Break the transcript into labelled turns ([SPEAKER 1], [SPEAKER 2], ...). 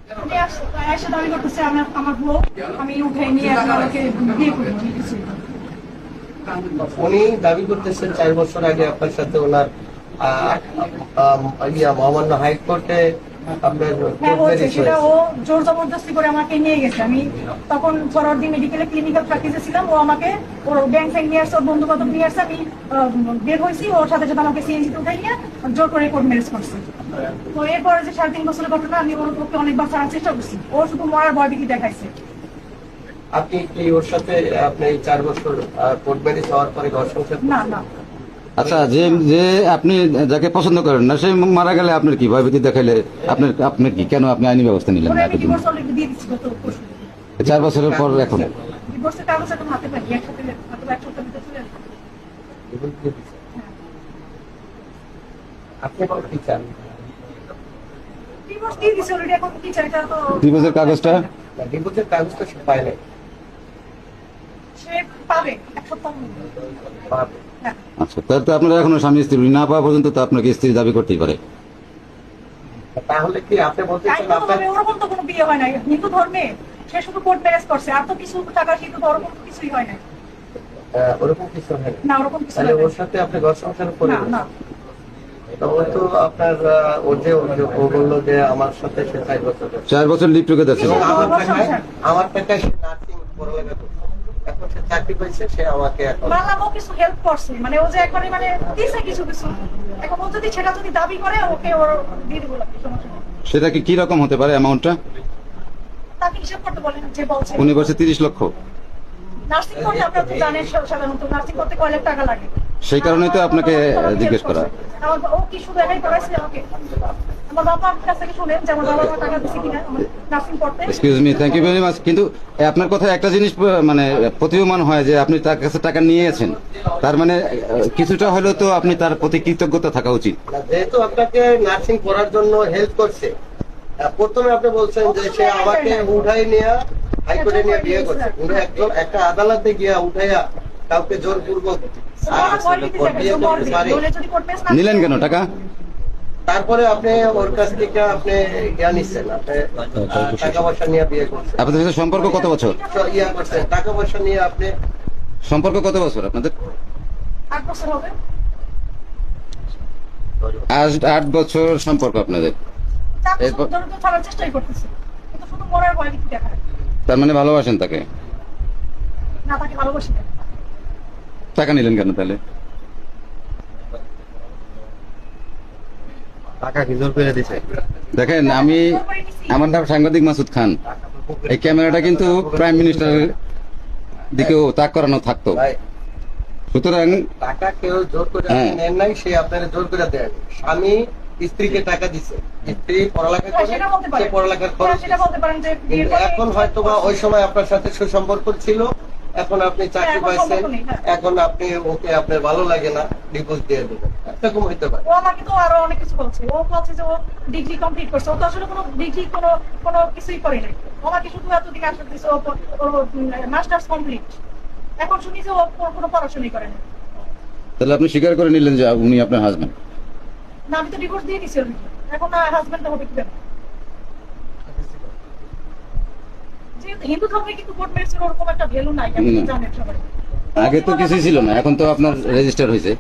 [SPEAKER 1] এসে দাবি করতেছে আমার বউ, আমি উঠে নিয়ে এখন আমাকে বিয়ে করবো।
[SPEAKER 2] উনি দাবি করতেছেন 4 বছর আগে আপনার সাথে ওনার মহামান্য হাইকোর্টে আপনার
[SPEAKER 1] হ্যাঁ বলছে, সেটা ও জোর জবরদস্তি করে আমাকে নিয়ে গেছে। আমি তখন ফরওয়ার্ডি মেডিকেলে ক্লিনিক্যাল প্র্যাকটিসে ছিলাম। ও আমাকে ওর ব্যাংক ফ্যাংক নিয়ে আসছে, ওর বন্ধু বান্ধব নিয়ে আসছে। আমি বের হয়েছি, ওর সাথে সাথে আমাকে সিএনজিতে উঠে নিয়ে জোর করে কোর্ট ম্যারেজ করছে। তো এরপরে যে 3.5 বছরের ঘটনা, আমি ওর ওকে অনেকবার ছাড়ার চেষ্টা করছি। ও শুধু মরার ভয় ভীতি দেখাইছে।
[SPEAKER 2] আপনি কি ওর সাথে আপনি 4 বছর কোর্ট ম্যারেজ হওয়ার পরে ঘর সংসার?
[SPEAKER 1] না না।
[SPEAKER 3] আচ্ছা, যে যে আপনি যাকে পছন্দ করেন না সে মারা গেলে আপনার কি ভয়ভীতি দেখাইলে আপনার কি, কেন আপনি আইনি ব্যবস্থা নিলেন না?
[SPEAKER 1] আমি ডিভোর্স অলরেডি দিয়ে দিচ্ছি গত পরশু।
[SPEAKER 3] 4 বছরের পর এখন
[SPEAKER 1] ডিভোর্সের কাগজ এখন হাতে পাই, একসাথে হয়তো এক সপ্তাহের ভিতরে চলে আসবে।
[SPEAKER 2] আপনি কি চান?
[SPEAKER 1] ডিভোর্স দিয়ে দিচ্ছি অলরেডি, এখন কি চাই? এটা তো
[SPEAKER 3] ডিভোর্সের কাগজটা
[SPEAKER 2] ডিভোর্সের কাগজটা সে পায় নাই।
[SPEAKER 1] সে পাবে এক সপ্তাহের মধ্যে।
[SPEAKER 2] পাবে।
[SPEAKER 1] হ্যাঁ।
[SPEAKER 3] আচ্ছা, তাহলে তো আপনারা এখনো স্বামী স্ত্রী না পাওয়া পর্যন্ত তো আপনাকে স্ত্রী দাবি করতেই পারে।
[SPEAKER 2] তাহলে কি আপনি বলতে চান আপনার
[SPEAKER 1] আইনগতভাবে ওরকম তো কোনো বিয়ে হয় নাই হিন্দু ধর্মে। সে শুধু কোর্ট ম্যারেজ করছে, আর তো কিছু টাকা কিন্তু ওরকম তো কিছুই হয় নাই।
[SPEAKER 2] ওরকম কিছু হয় না?
[SPEAKER 1] না, ওরকম কিছু
[SPEAKER 2] তাহলে
[SPEAKER 1] হয়
[SPEAKER 2] ওর
[SPEAKER 1] নাই।
[SPEAKER 2] সাথে আপনি ঘর সংসার করে
[SPEAKER 1] না না।
[SPEAKER 2] তবে তো আপনার ওর যে ও বললো যে আমার সাথে সে 4 বছর
[SPEAKER 3] 4 বছর লিভ টুগেদার ছিল।
[SPEAKER 2] এবং
[SPEAKER 1] ঘর সংসার।
[SPEAKER 2] আমার টাকায় সে নার্সিং পড়ালেখা করছে। এখন সে চাকরি পাইছে, সে আমাকে এখন
[SPEAKER 1] বাংলা ও কিছু হেল্প করছে, মানে ও যে একবারে মানে দিছে কিছু কিছু। এখন ও যদি সেটা যদি দাবি করে, ওকে ওর দিয়ে দেবো লাগবে, সমস্যা নেই।
[SPEAKER 3] সেটা কি রকম হতে পারে অ্যামাউন্টটা?
[SPEAKER 1] তাকে হিসাব করতে বলেন যে বলছে।
[SPEAKER 3] উনি বলছে 30 লক্ষ।
[SPEAKER 1] নার্সিং করতে আপনারা তো জানেন সাধারণত নার্সিং করতে কয় লাখ টাকা লাগে।
[SPEAKER 3] সেই কারণেই তো আপনাকে জিজ্ঞেস করা।
[SPEAKER 1] ও কি শুধু একাই পড়াইছে আমাকে? আমার বাবার কাছ থেকে শুনেন যে আমার বাবা মা টাকা দিচ্ছে কিনা নার্সিং করতে।
[SPEAKER 3] Excuse me, thank you very much. কিন্তু আপনার কথা একটা জিনিস মানে প্রতীয়মান হয় যে আপনি তার কাছে টাকা নিয়েছেন, তার মানে কিছুটা হলেও তো আপনি তার প্রতি কৃতজ্ঞতা থাকা উচিত।
[SPEAKER 2] যেহেতু আপনাকে নার্সিং পড়ার জন্য হেল্প করছে, প্রথমে আপনি বলছেন যে সে আমাকে উঠাই নিয়ে হাইকোর্টে নিয়ে বিয়ে করছে। কিন্তু একজন একটা আদালতে গিয়া উঠাইয়া কাউকে জোরপূর্বক বিয়ে করতে পারে?
[SPEAKER 3] নিলেন কেন টাকা?
[SPEAKER 2] তারপরে আপনি ওর কাছ থেকে আপনি ইয়া নিচ্ছেন, আপনি টাকা পয়সা নিয়ে বিয়ে করছেন।
[SPEAKER 3] আপনাদের সাথে সম্পর্ক কত বছর?
[SPEAKER 2] ইয়া করছেন টাকা পয়সা নিয়ে আপনি।
[SPEAKER 3] সম্পর্ক কত বছর আপনাদের?
[SPEAKER 1] 8 বছর হবে।
[SPEAKER 3] আজ 8 বছর সম্পর্ক আপনাদের।
[SPEAKER 1] 4 বছর ধরে তো ছাড়ার চেষ্টাই করতেছে, কিন্তু শুধু মরার ভয় ভীতি দেখায়।
[SPEAKER 3] তার মানে ভালোবাসেন তাকে?
[SPEAKER 1] না, তাকে ভালোবাসি না।
[SPEAKER 3] টাকা নিলেন কেন তাহলে?
[SPEAKER 2] টাকা কি জোর করে দিছে?
[SPEAKER 3] দেখেন, আমার নাম সাংবাদিক মাসুদ খান। এই ক্যামেরাটা কিন্তু প্রাইম মিনিস্টারের দিকেও তাক করানো থাকতো, সুতরাং
[SPEAKER 2] টাকা কেউ জোর করে আপনি নেন নাই, সে আপনার জোর করে দেয়। স্বামী স্ত্রীকে টাকা দিছে, স্ত্রী পড়ালেখা করে, সে পড়ালেখার খরচ দিছে। কিন্তু এখন হয়তো বা ওই সময় আপনার সাথে সুসম্পর্ক ছিল, এখন আপনি চাকরি পাইছেন, এখন আপনি ওকে আপনার ভালো লাগে না, ডিভোর্স দিয়ে দেবেন, এরকম হইতে পারে।
[SPEAKER 1] ও আমাকে তো আরো অনেক কিছু বলছে। ও বলছে যে ও ডিগ্রি কমপ্লিট করছে। ও তো আসলে কোনো ডিগ্রি কোনো কিছুই করে নাই। ও আমাকে শুধু এতদিন আশ্বাস দিচ্ছে ও মাস্টার্স কমপ্লিট। এখন শুনি যে ও কোনো পড়াশোনাই করে না।
[SPEAKER 3] তাহলে আপনি স্বীকার করে নিলেন যে উনি আপনার হাজবেন্ড?
[SPEAKER 1] না, আমি তো ডিভোর্স দিয়ে দিছি অলরেডি। এখন হাজবেন্ড হবে কিভাবে? যেহেতু হিন্দু ধর্মে কিন্তু কোর্ট ম্যারেজের ওরকম একটা ভ্যালু নাই, আপনি জানেন সবাই।
[SPEAKER 3] আগে তো কিছুই ছিল না, এখন তো আপনার রেজিস্টার হয়েছে।